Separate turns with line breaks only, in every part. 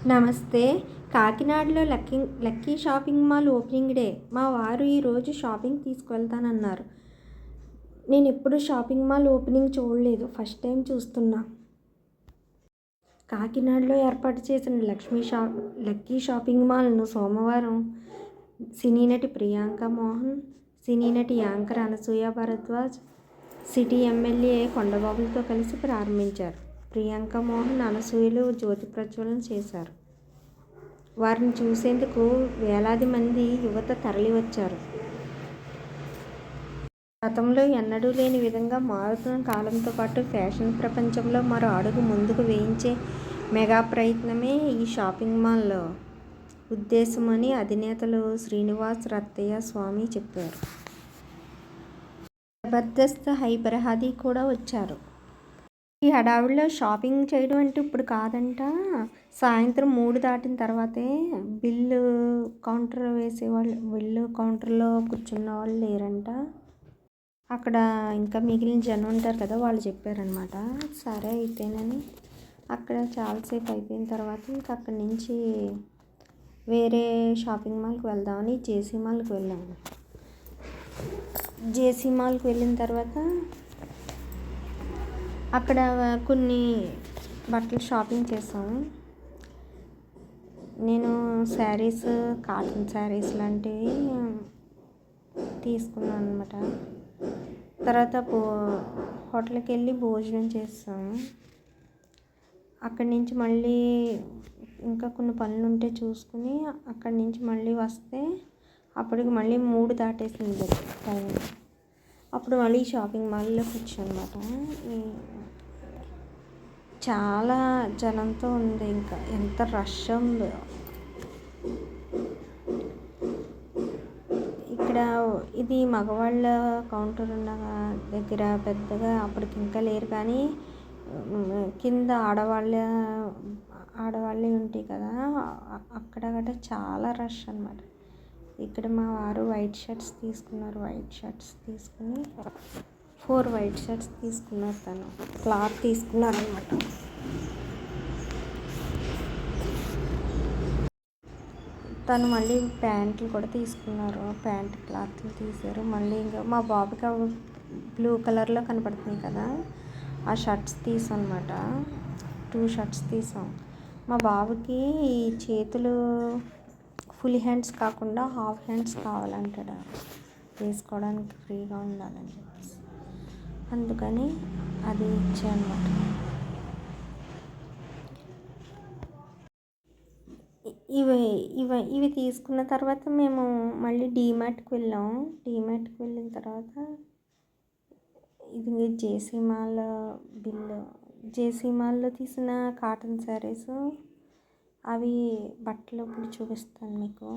నమస్తే. కాకినాడలో lucky shopping mall opening day. మా వారు ఈరోజు షాపింగ్ తీసుకువెళ్తానన్నారు. నేనెప్పుడు షాపింగ్ మాల్ ఓపెనింగ్ చూడలేదు. ఫస్ట్ టైం చూస్తున్నా. కాకినాడలో ఏర్పాటు చేసిన లక్కీ షాపింగ్ మాల్ను సోమవారం సినీ నటి ప్రియాంక మోహన్, సినీ నటి anchor Anasuya Bharadwaj, city MLA కొండబాబులతో కలిసి ప్రారంభించారు. ప్రియాంక మోహన్, అనసూయలు జ్యోతి ప్రజ్వలన చేశారు. వారిని చూసేందుకు వేలాది మంది యువత తరలివచ్చారు. గతంలో ఎన్నడూ లేని విధంగా మారుతున్న కాలంతో పాటు ఫ్యాషన్ ప్రపంచంలో మరో అడుగు ముందుకు వేయించే మెగా ప్రయత్నమే ఈ షాపింగ్ మాల్ ఉద్దేశమని అధినేతలు శ్రీనివాస్ రత్తయ్య స్వామి చెప్పారు. జబర్దస్త్ హైపర్ ఆది కూడా వచ్చారు. ఈ హడావిడిలో షాపింగ్ చేయడం అంటే ఇప్పుడు కాదంట. సాయంత్రం 3 దాటిన తర్వాతే బిల్లు కౌంటర్లో కూర్చున్న వాళ్ళు లేరంట. అక్కడ ఇంకా మిగిలిన జనం ఉంటారు కదా, వాళ్ళు చెప్పారనమాట. సరే అయితేనని అక్కడ చాలాసేపు అయిపోయిన తర్వాత ఇంకా అక్కడి నుంచి వేరే షాపింగ్ మాల్కి వెళ్దామని జేసీ మాల్కి వెళ్ళాము. జేసీ మాల్కి వెళ్ళిన తర్వాత అక్కడ కొన్ని బట్టలు షాపింగ్ చేసాము. నేను శారీస్, కాటన్ శారీస్ లాంటివి తీసుకున్నాను అనమాట. తర్వాత హోటల్కి వెళ్ళి భోజనం చేస్తాము. అక్కడి నుంచి మళ్ళీ ఇంకా కొన్ని పనులు ఉంటే చూసుకుని అక్కడి నుంచి మళ్ళీ వస్తే అప్పటికి మళ్ళీ 3 దాటేసింది టైం. అప్పుడు మళ్ళీ షాపింగ్ మాల్లో కూర్చోనమాట. చాలా జనంతో ఉంది. ఇంకా ఎంత రష్ ఉందో ఇక్కడ. ఇది మగవాళ్ళ కౌంటర్ ఉన్న దగ్గర పెద్దగా అప్పటికి ఇంకా లేరు, కానీ కింద ఆడవాళ్ళే ఉంటాయి కదా, అక్కడ గట్రా చాలా రష్ అనమాట. ఇక్కడ మా వారు వైట్ షర్ట్స్ తీసుకున్నారు. వైట్ షర్ట్స్ తీసుకుని 4 వైట్ షర్ట్స్ తీసుకున్నారు. తను క్లాత్ తీసుకున్నారు అనమాట. తను మళ్ళీ ప్యాంట్లు కూడా తీసుకున్నారు. ప్యాంట్ క్లాత్లు తీశారు. మళ్ళీ ఇంకా మా బాబుకి బ్లూ కలర్లో కనపడుతుంది కదా, ఆ షర్ట్స్ తీసాం అనమాట. 2 షర్ట్స్ తీసాం. మా బాబుకి చేతులు ఫుల్ హ్యాండ్స్ కాకుండా హాఫ్ హ్యాండ్స్ కావాలంటాడు, వేసుకోవడానికి ఫ్రీగా ఉండాలని చెప్పేసి. అందుకని అది ఇచ్చానమాట. ఇవి తీసుకున్న తర్వాత మేము మళ్ళీ డీమార్ట్కి వెళ్ళాము. డీమార్ట్కి వెళ్ళిన తర్వాత ఇది జేసీ మాల్ బిల్లు. జేసీ మాల్లో తీసిన కాటన్ శారీస్ అవి బట్టలు ఇప్పుడు చూపిస్తాను మీకు.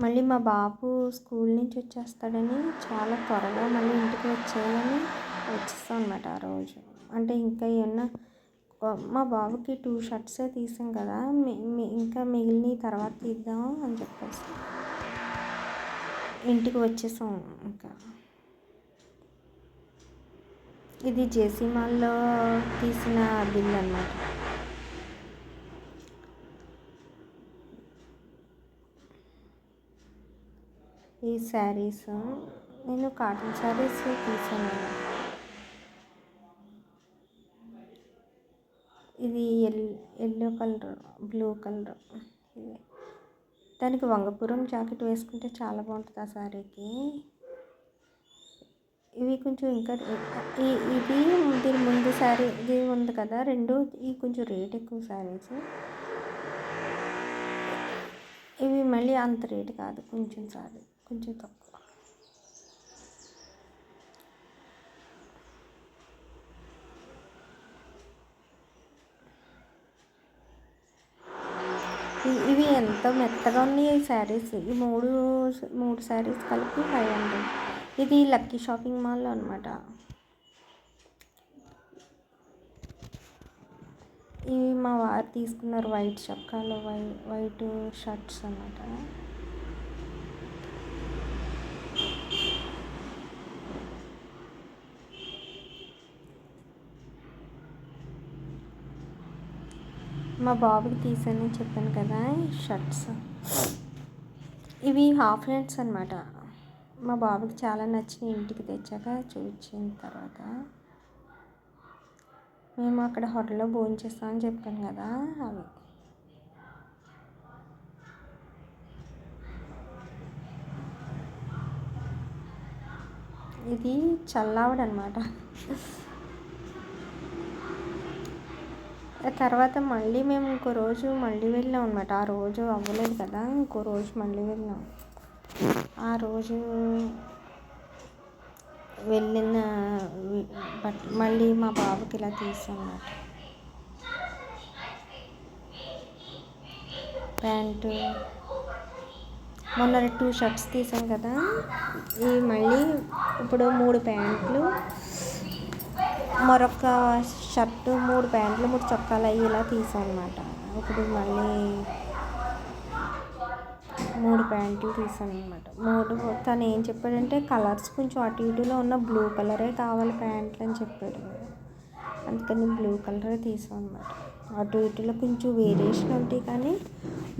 మళ్ళీ మా బాబు స్కూల్ నుంచి వచ్చేస్తాడని చాలా త్వరగా మళ్ళీ ఇంటికి వచ్చేయాలని వచ్చేస్తాం అన్నమాట ఆ రోజు. అంటే ఇంకా ఏమన్నా మా బాబుకి 2 షర్ట్సే తీసాం కదా, ఇంకా మిగిలిన తర్వాత తీద్దాం అని చెప్పేసి ఇంటికి వచ్చేసాం. ఇంకా ఇది జేసీ మాల్లో తీసిన బిల్ అన్నమాట. ఈ శారీస్ నేను కాటన్ శారీస్ తీసాను. ఇది ఎల్లో కలర్, బ్లూ కలర్. దానికి వంగపురం జాకెట్ వేసుకుంటే చాలా బాగుంటుంది ఆ శారీకి. ఇవి కొంచెం ఇంకా ఇది దీని ముందు శారీ ఇది ఉంది కదా, ఇవి కొంచెం రేట్ ఎక్కువ శారీస్. ఇవి మళ్ళీ అంత రేటు కాదు, కొంచెం తక్కువ. ఇవి ఎంత మెత్తగా ఉన్నాయి ఈ శారీస్. ఈ మూడు శారీస్ కలిపి 500. ఇది లక్కీ షాపింగ్ మాల్లో అనమాట. ఇవి మా వారు తీసుకున్నారు. వైట్ చొక్కాలు, వైట్ షర్ట్స్ అన్నమాట. మా బాబుకి తీసానని చెప్పాను కదా ఈ షర్ట్స్. ఇవి హాఫ్ హ్యాండ్స్ అనమాట. మా బాబుకి చాలా నచ్చినాయి. ఇంటికి తెచ్చాక చూపించిన తర్వాత మేము అక్కడ హోటల్లో భోంచేస్తామని చెప్పాను కదా అవి. ఇది చల్లావడ అనమాట. తర్వాత మళ్ళీ మేము ఇంకో రోజు మళ్ళీ వెళ్ళాం అనమాట. ఆ రోజు అవ్వలేదు కదా, ఇంకో రోజు మళ్ళీ వెళ్ళాం. ఆ రోజు వెళ్ళిన బట్ మళ్ళీ మా బాబుకి ఇలా తీసాం అన్నమాట. ప్యాంటు మొన్న 2 షర్ట్స్ తీసాం కదా, ఈ మళ్ళీ ఇప్పుడు 3 ప్యాంట్లు, మరొక షర్టు, 3 ప్యాంట్లు, 3 చొక్కాలు అవి ఇలా తీసాం అన్నమాట. ఇప్పుడు మళ్ళీ 3 ప్యాంట్లు తీసాను అనమాట. తను ఏం చెప్పాడంటే కలర్స్ కొంచెం అటు ఇటులో ఉన్న బ్లూ కలరే కావాలి ప్యాంట్లు అని చెప్పాడు. అందుకని బ్లూ కలరే తీసాం అనమాట. అటు ఇటులో కొంచెం వేరియేషన్ ఉంటాయి కానీ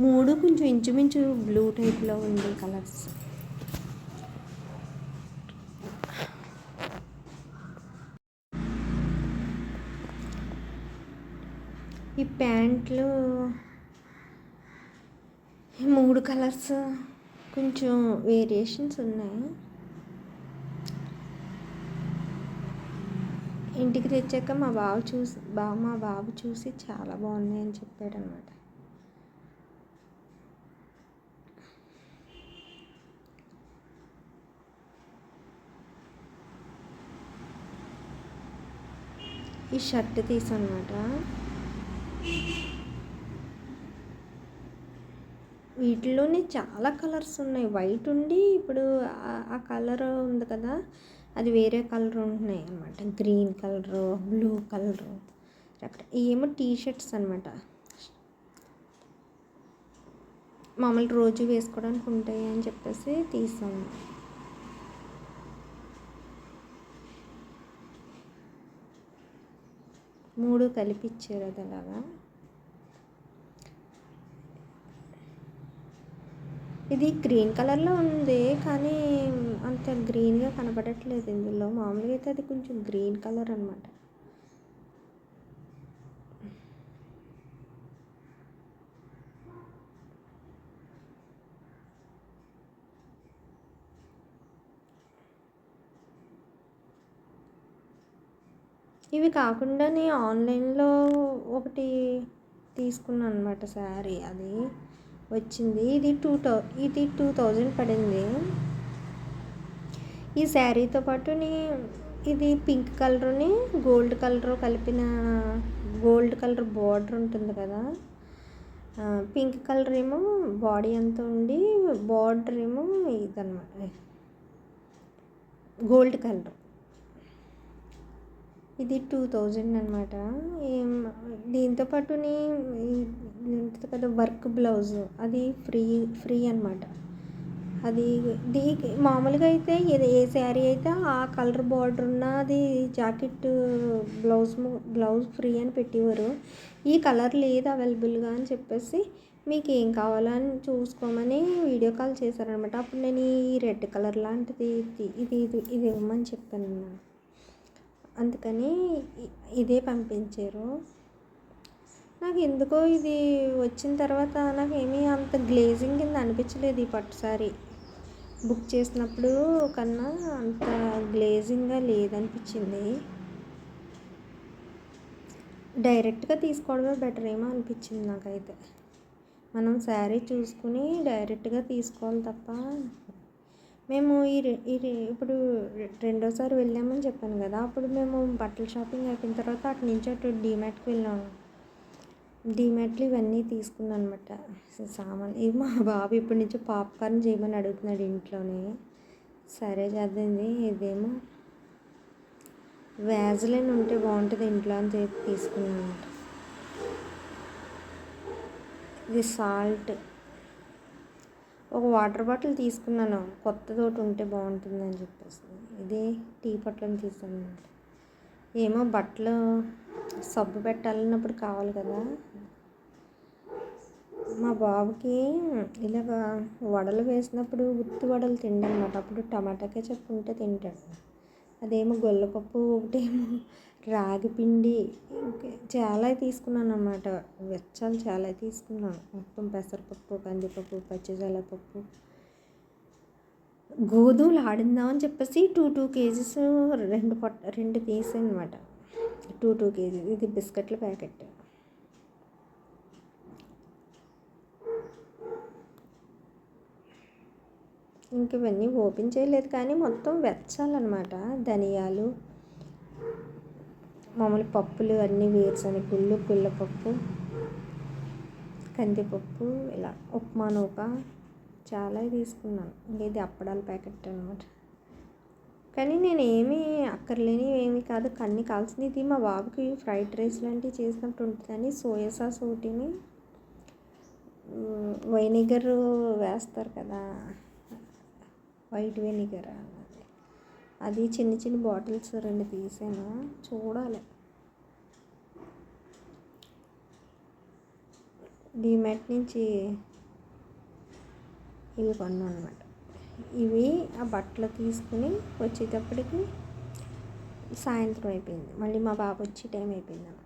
3 కొంచెం ఇంచుమించు బ్లూ టైప్లో ఉంది కలర్స్. ఈ ప్యాంట్లు 3 కలర్స్ కొంచెం వేరియేషన్స్ ఉన్నాయి. ఇంటికి తెచ్చాక మా బాబు చూసి చాలా బాగున్నాయి అని చెప్పాడు అనమాట. ఈ షర్ట్ తీసాను అనమాట. వీటిలోనే చాలా కలర్స్ ఉన్నాయి. వైట్ ఉండి ఇప్పుడు ఆ కలర్ ఉంది కదా, అది వేరే కలర్ ఉంటున్నాయి అనమాట. గ్రీన్ కలరు, బ్లూ కలరు, ఏమో టీ షర్ట్స్ అనమాట. మామూలు రోజు వేసుకోవడానికి ఉంటాయి అని చెప్పేసి తీసాము. మూడు కలిపి ఇచ్చారు అది అలాగా. ఇది గ్రీన్ కలర్లో ఉంది కానీ అంత గ్రీన్గా కనపడట్లేదు ఇందులో. మామూలుగా అయితే అది కొంచెం గ్రీన్ కలర్ అనమాట. ఇవి కాకుండా నేను ఆన్లైన్లో ఒకటి తీసుకున్నాను అనమాట శారీ. అది వచ్చింది, ఇది 2000 పడింది. ఈ శారీతో పాటు ఇది పింక్ కలర్ని గోల్డ్ కలర్ కలిపిన, గోల్డ్ కలర్ బార్డర్ ఉంటుంది కదా, పింక్ కలర్ ఏమో బాడీ అంతా ఉండి బార్డర్ ఏమో ఇదన్నమాట గోల్డ్ కలర్. ఇది 2000 అనమాట. దీంతోపాటు ఉంటుంది కదా వర్క్ బ్లౌజ్, అది ఫ్రీ అనమాట. అది మామూలుగా అయితే ఏ శారీ అయితే ఆ కలర్ బార్డర్ ఉన్నది జాకెట్ బ్లౌజ్ ఫ్రీ అని పెట్టేవారు. ఈ కలర్ లేదు అవైలబుల్గా అని చెప్పేసి మీకు ఏం కావాలని చూసుకోమని వీడియో కాల్ చేశారనమాట. అప్పుడు నేను ఈ రెడ్ కలర్ లాంటిది ఇది ఇవ్వమని చెప్పాను అన్నమాట. అందుకని ఇదే పంపించారు. నాకు ఎందుకో ఇది వచ్చిన తర్వాత నాకు ఏమీ అంత గ్లేజింగ్ కింద అనిపించలేదు. ఈ పట్టు సారీ బుక్ చేసినప్పుడు కన్నా అంత గ్లేజింగ్గా లేదనిపించింది. డైరెక్ట్గా తీసుకోవడమే బెటర్ ఏమో అనిపించింది నాకైతే. మనం శారీ చూసుకుని డైరెక్ట్గా తీసుకోవాలి తప్ప. మేము ఇప్పుడు రెండోసారి వెళ్ళామని చెప్పాను కదా, అప్పుడు మేము బట్టల షాపింగ్ అయిపోయిన తర్వాత అటు నుంచి అటు డీమార్ట్కి వెళ్ళాము. డీమార్ట్లో ఇవన్నీ తీసుకున్నాను అనమాట సామాన్. ఇవి మా బాబు ఇప్పటి నుంచో పాప్కార్న్ చేయమని అడుగుతున్నాడు ఇంట్లోనే. సరే చేద్దాంది. ఇదేమో వ్యాజ్లైన్ ఉంటే బాగుంటుంది ఇంట్లో అని చెప్పి తీసుకున్నాను అనమాట. ఇది సాల్ట్, ఒక వాటర్ బాటిల్ తీసుకున్నాను కొత్తది ఒకటి ఉంటే బాగుంటుందని చెప్పేసి. ఇది టీ పొట్లను తీసాను అనమాట. ఏమో బట్టలు సబ్బు పెట్టాలన్నప్పుడు కావాలి కదా, మా బాబుకి ఇలాగ వడలు వేసినప్పుడు ఉత్తి వడలు తిండనమాట. అప్పుడు టమాటా కెచప్ ఉంటే తింటాడు. అదేమో గొల్లపప్పు, ఒకటేమో రాగి పిండి, చాలా తీసుకున్నాను అన్నమాట. వెచ్చాలు చాలా తీసుకున్నాను. మొత్తం పెసరపప్పు, కందిపప్పు, పచ్చిశనగపప్పు, గోధుమలు ఆడిందామని చెప్పేసి 2 కేజీస్ రెండు తీసాను అనమాట. 2 కేజీస్. ఇది బిస్కెట్ల ప్యాకెట్. ఇంక ఇవన్నీ ఓపెన్ చేయలేదు, కానీ మొత్తం వెచ్చాలన్నమాట. ధనియాలు, మామూలు పప్పులు అన్నీ, వేరుశనగ గుళ్ళు, పిల్లపప్పు, కందిపప్పు, ఇలా ఉప్మా నూక చాలా తీసుకున్నాను. ఇది అప్పడాల ప్యాకెట్ అనమాట. కానీ నేను ఏమీ అక్కర్లేని ఏమీ కాదు, అన్నీ కావాల్సినది. మా బాబుకి ఫ్రైడ్ రైస్ లాంటివి చేసినప్పుడు ఉంటుందని సోయా సాస్ ఒకటిని, వెనిగర్ వేస్తారు కదా, వైట్ వెనిగర్, అది చిన్న చిన్న బాటిల్స్ 2 తీసాను. చూడాలి. డీమార్ట్ నుంచి ఇవి కొన్నాను అనమాట. ఇవి ఆ బట్టలు తీసుకుని వచ్చేటప్పటికి సాయంత్రం అయిపోయింది. మళ్ళీ మా బాబు వచ్చే టైం అయిపోయింది అనమాట.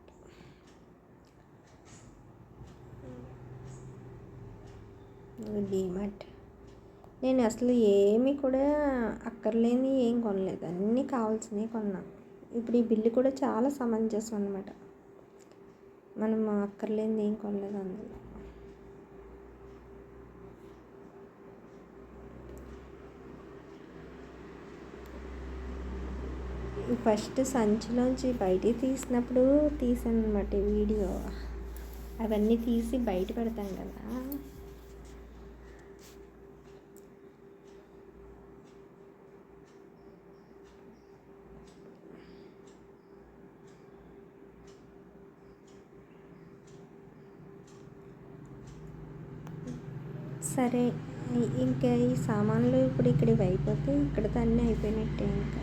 డీమార్ట్ నేను అసలు ఏమీ కూడా అక్కర్లేని ఏం కొనలేదు, అన్నీ కావాల్సినవి కొన్నాను. ఇప్పుడు ఈ బిల్లు కూడా చాలా సమంజసం అనమాట. మనం అక్కర్లేనిది ఏం కొనలేదు అందులో. ఫస్ట్ సంచిలోంచి బయటికి తీసినప్పుడు తీసాను అనమాట వీడియో. అవన్నీ తీసి బయట పెడతాం కదా, సరే. ఇంకా ఈ సామాన్లు ఇప్పుడు ఇక్కడివి అయిపోతే ఇక్కడితో అన్నీ అయిపోయినట్టే. ఇంకా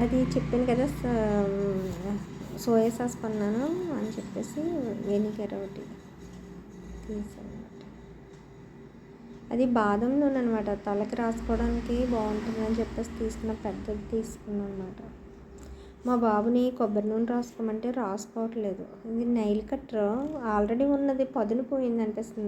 అది చెప్పాను కదా, సోయా సాస్ కొన్నాను అని చెప్పేసి వెనిగర్ ఒకటి తీసాను అనమాట. అది బాదం నూనె అనమాట. తలకి రాసుకోవడానికి బాగుంటుందని చెప్పేసి తీసుకున్న, పెద్దది తీసుకున్నాను అనమాట. మా బాబుని కొబ్బరి నూనె రాసుకోమంటే రాసుకోవట్లేదు. ఇది నైల్ కట్టర్ ఆల్రెడీ ఉన్నది, పదును పోయింది అనిపిస్తుంది.